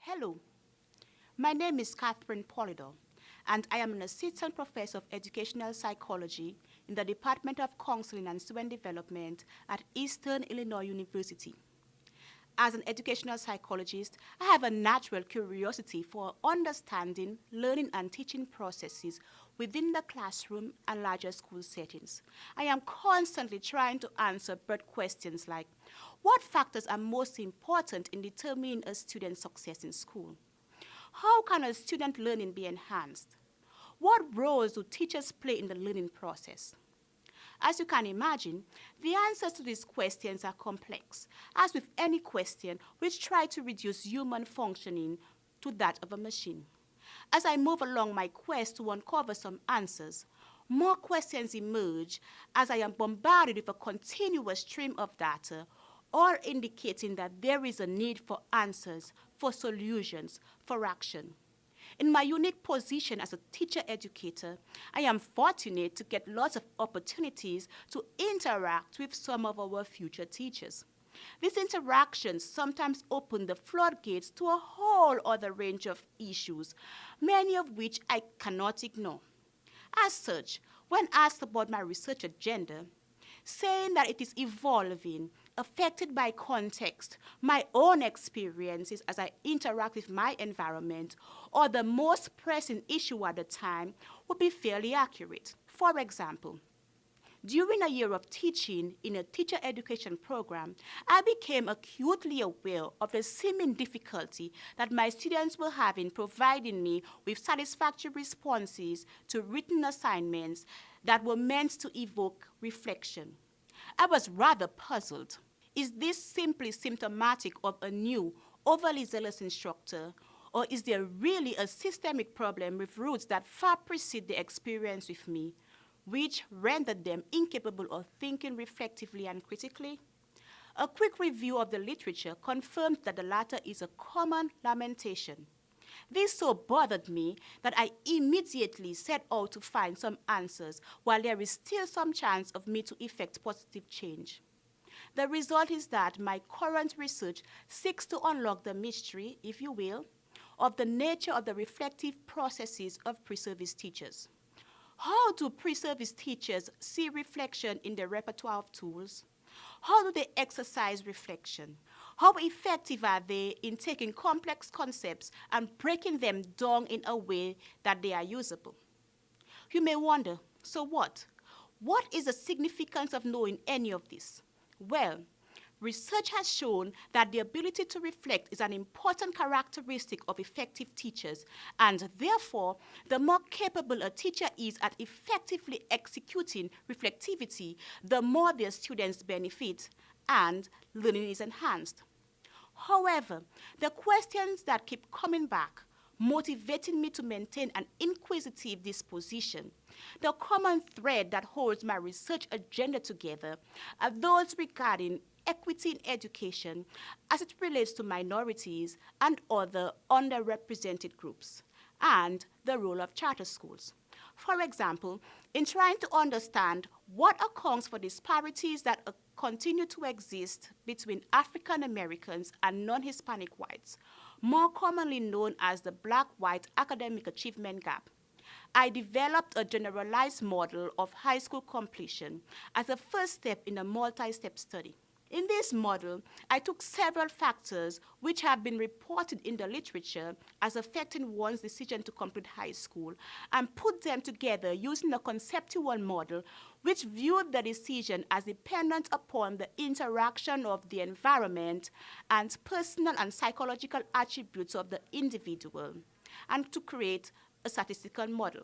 Hello, my name is Catherine Polydore, and I am an assistant professor of educational psychology in the Department of Counseling and Student Development at Eastern Illinois University. As an educational psychologist, I have a natural curiosity for understanding learning and teaching processes within the classroom and larger school settings. I am constantly trying to answer broad questions like, what factors are most important in determining a student's success in school? How can a student learning be enhanced? What roles do teachers play in the learning process? As you can imagine, the answers to these questions are complex, as with any question which tries to reduce human functioning to that of a machine. As I move along my quest to uncover some answers, more questions emerge as I am bombarded with a continuous stream of data, all indicating that there is a need for answers, for solutions, for action. In my unique position as a teacher educator, I am fortunate to get lots of opportunities to interact with some of our future teachers. These interactions sometimes open the floodgates to a whole other range of issues, many of which I cannot ignore. As such, when asked about my research agenda, saying that it is evolving, affected by context, my own experiences as I interact with my environment, or the most pressing issue at the time would be fairly accurate. For example, during a year of teaching in a teacher education program, I became acutely aware of the seeming difficulty that my students were having providing me with satisfactory responses to written assignments that were meant to evoke reflection. I was rather puzzled. Is this simply symptomatic of a new, overly zealous instructor, or is there really a systemic problem with roots that far precede the experience with me, which rendered them incapable of thinking reflectively and critically? A quick review of the literature confirms that the latter is a common lamentation. This so bothered me that I immediately set out to find some answers while there is still some chance of me to effect positive change. The result is that my current research seeks to unlock the mystery, if you will, of the nature of the reflective processes of pre-service teachers. How do pre-service teachers see reflection in their repertoire of tools? How do they exercise reflection? How effective are they in taking complex concepts and breaking them down in a way that they are usable? You may wonder, so what? What is the significance of knowing any of this? Well, research has shown that the ability to reflect is an important characteristic of effective teachers, and therefore, the more capable a teacher is at effectively executing reflectivity, the more their students benefit and learning is enhanced. However, the questions that keep coming back, motivating me to maintain an inquisitive disposition, the common thread that holds my research agenda together, are those regarding equity in education as it relates to minorities and other underrepresented groups, and the role of charter schools. For example, in trying to understand what accounts for disparities that continue to exist between African Americans and non-Hispanic whites, more commonly known as the Black-White Academic Achievement Gap, I developed a generalized model of high school completion as a first step in a multi-step study. In this model, I took several factors which have been reported in the literature as affecting one's decision to complete high school and put them together using a conceptual model which viewed the decision as dependent upon the interaction of the environment and personal and psychological attributes of the individual, and to create a statistical model.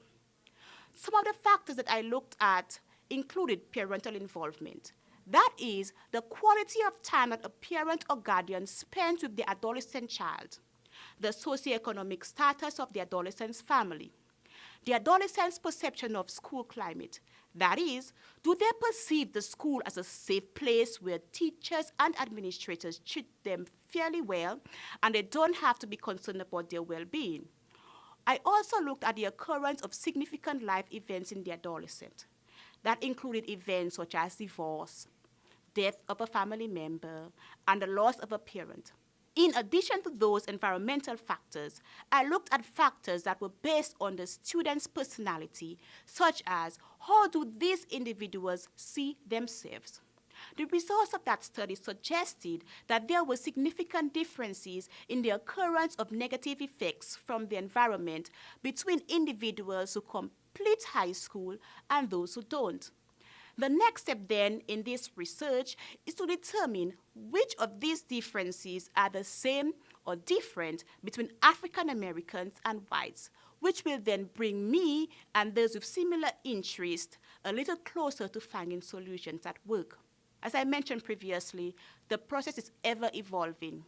Some of the factors that I looked at included parental involvement. That is, the quality of time that a parent or guardian spends with the adolescent child, the socioeconomic status of the adolescent's family, the adolescent's perception of school climate. That is, do they perceive the school as a safe place where teachers and administrators treat them fairly well and they don't have to be concerned about their well-being? I also looked at the occurrence of significant life events in the adolescent. That included events such as divorce, death of a family member, and the loss of a parent. In addition to those environmental factors, I looked at factors that were based on the student's personality, such as how do these individuals see themselves. The results of that study suggested that there were significant differences in the occurrence of negative effects from the environment between individuals who complete high school and those who don't. The next step then in this research is to determine which of these differences are the same or different between African Americans and whites, which will then bring me and those with similar interests a little closer to finding solutions that work. As I mentioned previously, the process is ever evolving.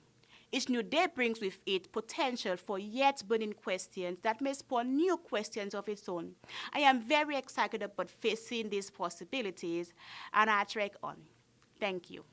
Each new day brings with it potential for yet burning questions that may spawn new questions of its own. I am very excited about facing these possibilities, and I trek on. Thank you.